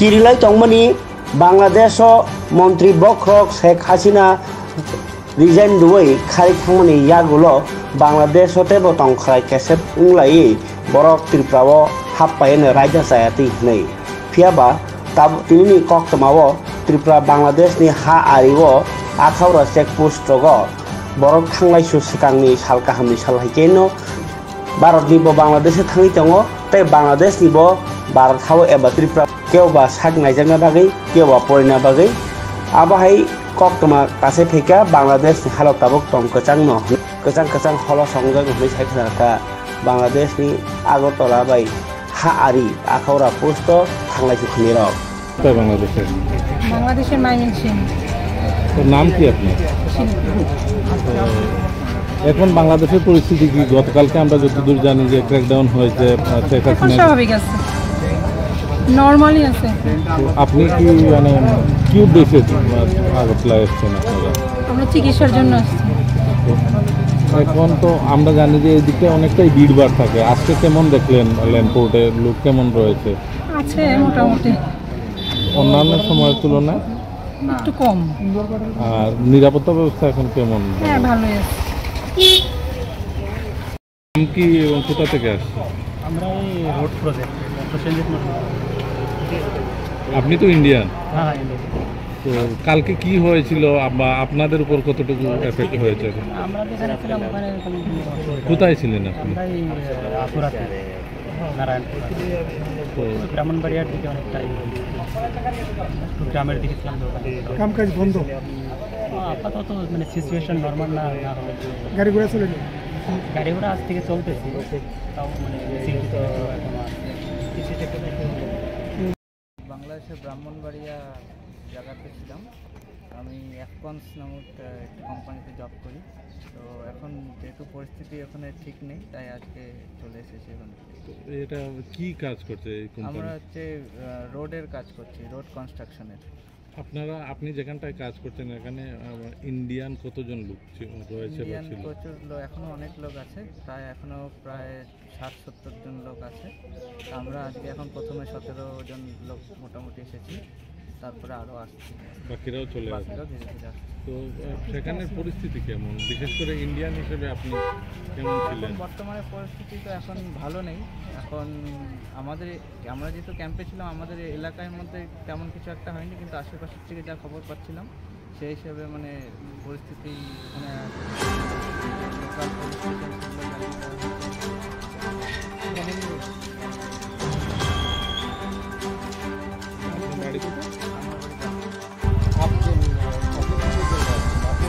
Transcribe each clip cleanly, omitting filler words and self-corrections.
Kirilai Tongmani, Bangladesh Montri Bokrok, Sheikh Hasina, Resign the way, Kari Tongmani Yagulo, Bangladesh Tebo Tong Krai Kaset Unglai, Borok Triprawo, Hapa in a Raja Sayati, Nay. Piaba, Tab Tini Koktamawo, Tripra Bangladesh ni Ha Ariwo, Akaura Check Post Togo, Borok Tanglai Susikangni, Salkahami Salhakeno, Barot Nibo Bangladesh Tangitongo, Te Bangladesh Nibo, Barot How Eba Tripra, Kyoba Sak Najana Bagay, Kyoba Porina Bagay, Abahai Koktama Kasepeka, Bangladesh Halotabok Tom Kachangno, Kachang Holo Songa, which Hakanaka, Bangladesh ni Agotola by Ha Ari, Akaura Posto, Tanglai Kuniro. বাংলাদেশের মাইমিনসিং নাম কি আপনার? এখন বাংলাদেশের পরিস্থিতি কি? গতকালকে আমরা যতদূর জানি যে ক্র্যাকডাউন হয়েছে, স্বাভাবিক আছে, নরমালি আছে। আপনি কি মানে কি উদ্দেশ্যে আগরতলায় এসেছেন আপনারা? আমরা চিকিৎসার জন্য আসছি। এখন তো আমরা জানি যে এদিকে অনেকটাই ভিড়ভাড় থাকে, আজকে কেমন দেখলেন ল্যান্ডপোর্টে লোক কেমন রয়েছে? আছে মোটামুটি অন্যান্য সময়ের তুলনায় একটু কম। আর নিরাপত্তা ব্যবস্থা এখন কেমন? হ্যাঁ, ভালোই আছে। নাম কি এবং কোথা থেকে আসছে? আমরা এই রোড প্রজেক্ট। আপনি তো ইন্ডিয়ান। হ্যাঁ, তো কালকে কি হয়েছিল বা আপনাদের উপর কতটুকু এফেক্ট হয়েছে? আমরা যেখানে ছিলাম ওখানে কোথায় ছিলেন আপনি? আমরা এই আশুরাতে, নারায়ণপুর, তো ব্রাহ্মণবাড়িয়ার দিকে অনেকটাই গ্রামের দিকে ছিলাম। কামকাজ বন্ধ, আপাতত মানে সিচুয়েশন নর্মাল না হলে গাড়ি ঘোড়া চলে গাড়ি ঘোড়া আজ থেকে চলতেছে, তাও মানে বাংলাদেশের ব্রাহ্মণবাড়িয়া জায়গাতে ছিলাম। আমি অ্যাফকনস নামক একটি কোম্পানিতে জব করি। তো এখন যেহেতু পরিস্থিতি ওখানে ঠিক নেই, তাই আজকে চলে এসেছি এখানে। এটা কি কাজ করছে এই কোম্পানি? আমরা হচ্ছে রোডের কাজ করছি, রোড কনস্ট্রাকশনের। আপনি যেখানটায় কাজ করছেন এখানে ইন্ডিয়ান কতজন লোক রয়েছে? ইন্ডিয়ান প্রচুর লোক, এখনও অনেক লোক আছে, প্রায় 60-70 জন লোক আছে। আমরা আজকে এখন প্রথমে 17 জন লোক মোটামুটি এসেছি, তারপরে আরও আসছি, বাকিরাও চলে আসছে। ধীরে ধীরে আসছে। তো সেখানের পরিস্থিতি কেমন, বিশেষ করে ইন্ডিয়ান হিসেবে আপনি কেমন ছিলেন? বর্তমানে পরিস্থিতি তো এখন ভালো নেই। এখন আমরা যেহেতু ক্যাম্পে ছিলাম, আমাদের এলাকার মধ্যে তেমন কিছু একটা হয়নি, কিন্তু আশেপাশের থেকে যা খবর পাচ্ছিলাম সেই হিসেবে মানে পরিস্থিতি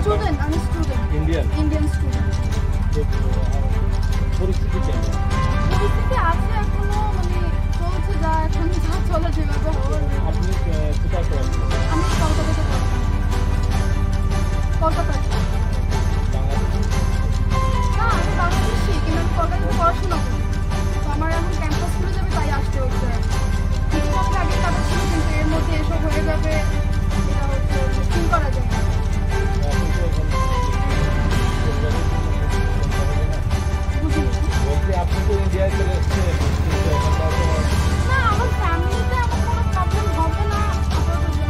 স্টুডেন্ট, আমি স্টুডেন্ট, ইন্ডিয়ান স্টুডেন্ট। পরিস্থিতি কেমন? পরিস্থিতি আছে এখনো, মানে চলছে, যা এখন যা চলে যেভাবে হওয়ার। আপনি কোথায় পড়াশোনা? আমি কলকাতাতে পড়ি। কলকাতায় না, আমি বাংলাদেশি, কিন্তু আমি কলকাতাতে পড়াশোনা করি। তো আমার এখন ক্যাম্পাস খুলে যাবে, তাই আসতে হচ্ছে। কিছুক্ষণ আগে কাটা ছিল, কিন্তু এর মধ্যে এসব হয়ে যাবে, এটা হচ্ছে ঠিক করা যায় না। আপনি তো ইন্ডিয়ায় চলে এসেছেন, না, আমার ফ্যামিলিতে আমার কোনো প্রবলেম হবে না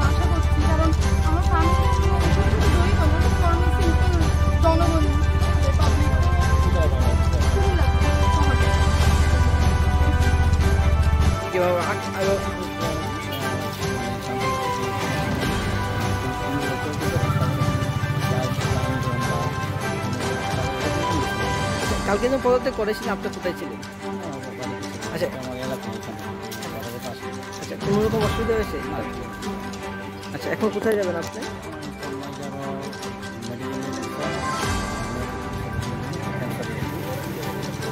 আশা করছি, কারণ আমার ফ্যামিলিতে জড়িত না, তো আমি সিম্পল জনগণ, পাবলিক। কালকে যখন পদত্যাগ করেছিলেন, আপনি কোথায় ছিলেন? আচ্ছা, আচ্ছা, কোনো রকম অসুবিধা হয়েছে? আচ্ছা, এখন কোথায় যাবেন আপনি?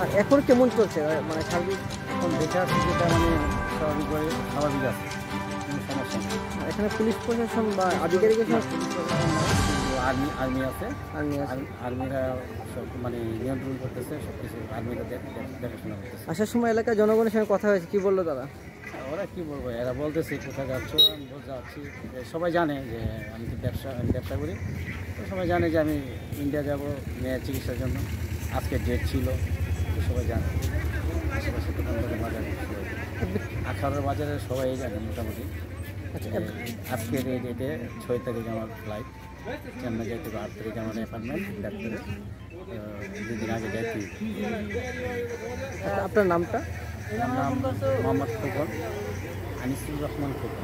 আর এখন কেমন চলছে মানে সার্বিক? এখন বেঁচে আছে, যেটা মানে স্বাভাবিকভাবে স্বাভাবিক আছে, কোনো সমস্যা নেই। এখানে পুলিশ প্রশাসন বা আধিকারিকের আর্মি আছে, আর্মিরা সব মানে নিয়ন্ত্রণ করতেছে, সব কিছু আর্মিরা দেখাশোনা করতেছে। আসার সময় এলাকার জনগণের সঙ্গে কথা হয়েছে, কি বললো তারা? ওরা কি বলবো, এরা বলতেছে কোথায় যাচ্ছ, আমি যাচ্ছি। সবাই জানে যে আমি ব্যবসা করি, তো সবাই জানে যে আমি ইন্ডিয়া যাব মেয়ের চিকিৎসার জন্য। আজকে ডেট ছিল, তো সবাই জানে। আশেপাশে দোকানদারের বাজারে, আখাউড়ার বাজারে সবাই জানে মোটামুটি। আজকের এই ডেটে 6 তারিখ আমার ফ্লাইট, চেন্নাই যাইতে 8 তারিখ আমার অ্যাপয়েন্টমেন্ট ডাক্তারে, 2 দিন আগে যাইতে। আপনার নামটা? আমার নাম মোহাম্মদ খোকন, আনিসুর রহমান খোকন।